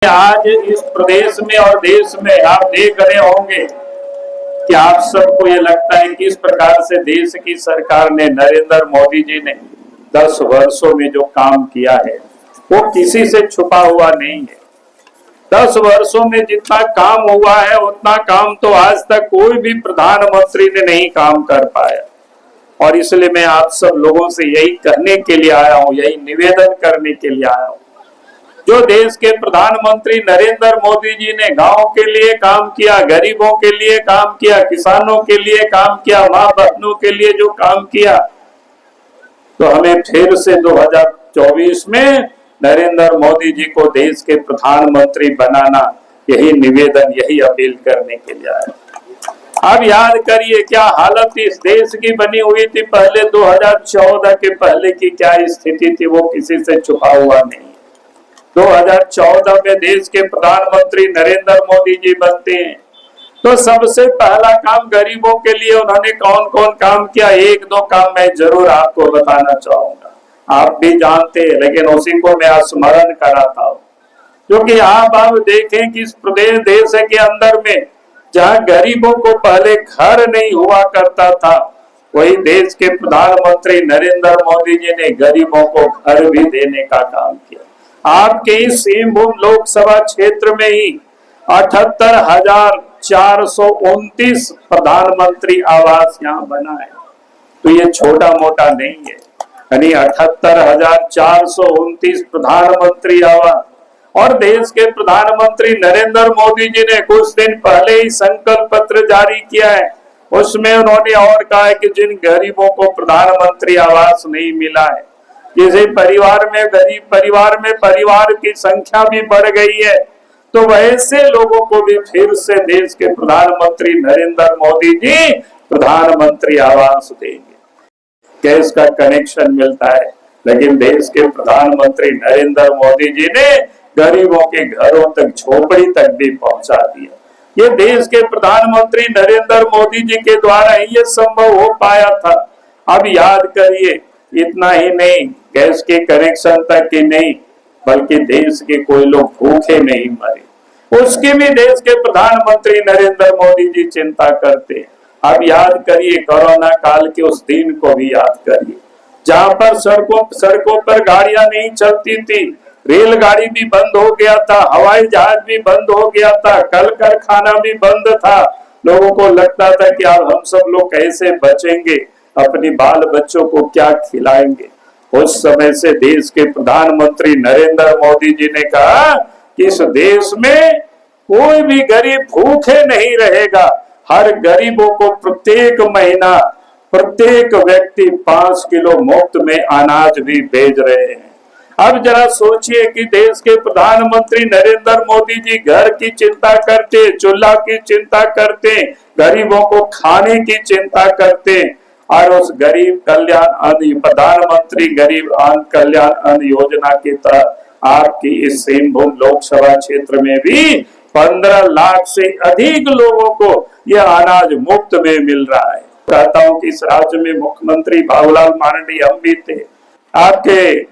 आज इस प्रदेश में और देश में आप देख रहे होंगे कि आप सबको ये लगता है कि इस प्रकार से देश की सरकार ने, नरेंद्र मोदी जी ने 10 वर्षों में जो काम किया है वो किसी से छुपा हुआ नहीं है। 10 वर्षों में जितना काम हुआ है उतना काम तो आज तक कोई भी प्रधानमंत्री ने नहीं काम कर पाया। और इसलिए मैं आप सब लोगों से यही कहने के लिए आया हूं, यही निवेदन करने के लिए आया हूं। जो देश के प्रधानमंत्री नरेंद्र मोदी जी ने गांव के लिए काम किया, गरीबों के लिए काम किया, किसानों के लिए काम किया, मां बहनों के लिए जो काम किया, तो हमें फिर से 2024 में नरेंद्र मोदी जी को देश के प्रधानमंत्री बनाना, यही निवेदन, यही अपील करने के लिए आया। अब याद करिए क्या हालत इस देश की बनी हुई थी पहले, 2014 के पहले की क्या स्थिति थी, वो किसी से छुपा हुआ नहीं। 2014 में देश के प्रधानमंत्री नरेंद्र मोदी जी बनते हैं तो सबसे पहला काम गरीबों के लिए उन्होंने कौन कौन काम किया, एक दो काम मैं जरूर आपको बताना चाहूंगा। आप भी जानते हैं लेकिन उसी को मैं स्मरण कराता हूँ, क्योंकि आप देखें कि इस प्रदेश देश के अंदर में जहाँ गरीबों को पहले घर नहीं हुआ करता था, वही देश के प्रधानमंत्री नरेंद्र मोदी जी ने गरीबों को घर भी देने का काम किया। आपके इस सिंहभूम लोकसभा क्षेत्र में ही 78,429 प्रधानमंत्री आवास यहाँ बना है, तो ये छोटा मोटा नहीं है। यानी 78,429 प्रधानमंत्री आवास। और देश के प्रधानमंत्री नरेंद्र मोदी जी ने कुछ दिन पहले ही संकल्प पत्र जारी किया है, उसमें उन्होंने और कहा है कि जिन गरीबों को प्रधानमंत्री आवास नहीं मिला है, जिसे परिवार में गरीब परिवार की संख्या भी बढ़ गई है, तो वैसे लोगों को भी फिर से देश के प्रधानमंत्री नरेंद्र मोदी जी प्रधानमंत्री आवास देंगे। गैस का कनेक्शन मिलता है, लेकिन देश के प्रधानमंत्री नरेंद्र मोदी जी ने गरीबों के घरों तक, झोपड़ी तक भी पहुंचा दिया। ये देश के प्रधानमंत्री नरेंद्र मोदी जी के द्वारा ही ये संभव हो पाया था। अब याद करिए, इतना ही नहीं, गैस के कनेक्शन तक ही नहीं, बल्कि देश के कोई लोग भूखे नहीं मरे, उसकी भी देश के प्रधानमंत्री नरेंद्र मोदी जी चिंता करते हैं। अब याद करिए कोरोना काल के उस दिन को भी याद करिए, जहां पर सड़कों पर गाड़ियां नहीं चलती थी, रेलगाड़ी भी बंद हो गया था, हवाई जहाज भी बंद हो गया था, कल कारखाना भी बंद था। लोगों को लगता था कि अब हम सब लोग कैसे बचेंगे, अपने बाल बच्चों को क्या खिलाएंगे। उस समय से देश के प्रधानमंत्री नरेंद्र मोदी जी ने कहा कि इस देश में कोई भी गरीब भूखे नहीं रहेगा। हर गरीबों को प्रत्येक महीना प्रत्येक व्यक्ति 5 किलो मुफ्त में अनाज भी भेज रहे हैं। अब जरा सोचिए कि देश के प्रधानमंत्री नरेंद्र मोदी जी घर की चिंता करते, चूल्हा की चिंता करते, गरीबों को खाने की चिंता करते, और उस गरीब कल्याण अन्न, प्रधानमंत्री गरीब अन्न कल्याण अन्न योजना के तहत आपकी इस सिंहभूम लोकसभा क्षेत्र में भी 15 लाख से अधिक लोगों को यह अनाज मुफ्त में मिल रहा है। कहता हूं कि इस राज्य में मुख्यमंत्री बाबूलाल मार्ंडी हम भी थे, आपके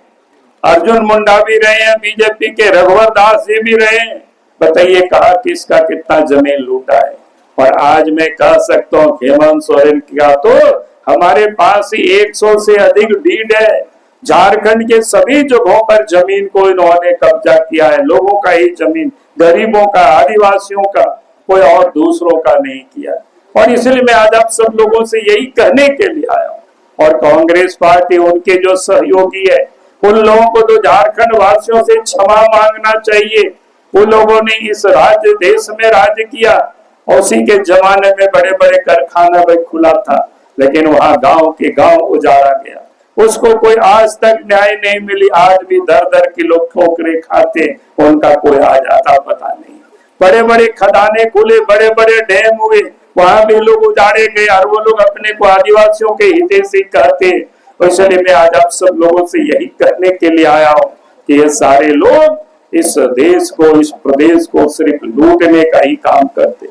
अर्जुन मुंडा भी रहे हैं, बीजेपी के रघुवर दास जी भी रहे हैं। बताइए कहा किसका कितना जमीन लूटा है। और आज मैं कह सकता हूँ हेमंत सोरेन का तो हमारे पास ही 100 से अधिक डीड है। झारखंड के सभी जगहों पर जमीन को इन्होंने कब्जा किया है, लोगों का ही जमीन, गरीबों का, आदिवासियों का, कोई और दूसरों का नहीं किया। और इसलिए मैं आज आप सब लोगों से यही कहने के लिए आया हूँ। और कांग्रेस पार्टी, उनके जो सहयोगी है, उन लोगों को तो झारखंड वासियों से क्षमा मांगना चाहिए। उन लोगों ने इस राज्य देश में राज्य किया, उसी के जमाने में बड़े बड़े कारखाना भी खुला था, लेकिन वहां गांव के गांव उजाड़ा गया, उसको कोई आज तक न्याय नहीं मिली। आज भी दर दर की लोग ठोकरे खाते, उनका कोई आज आता पता नहीं। बड़े बड़े खदाने खुले, बड़े बड़े डैम हुए, वहां भी लोग उजाड़े गए, और वो लोग अपने को आदिवासियों के हितैषी कहते। इसलिए मैं आज आप सब लोगों से यही कहने के लिए आया हूँ कि ये सारे लोग इस देश को, इस प्रदेश को सिर्फ लूटने का ही काम करते।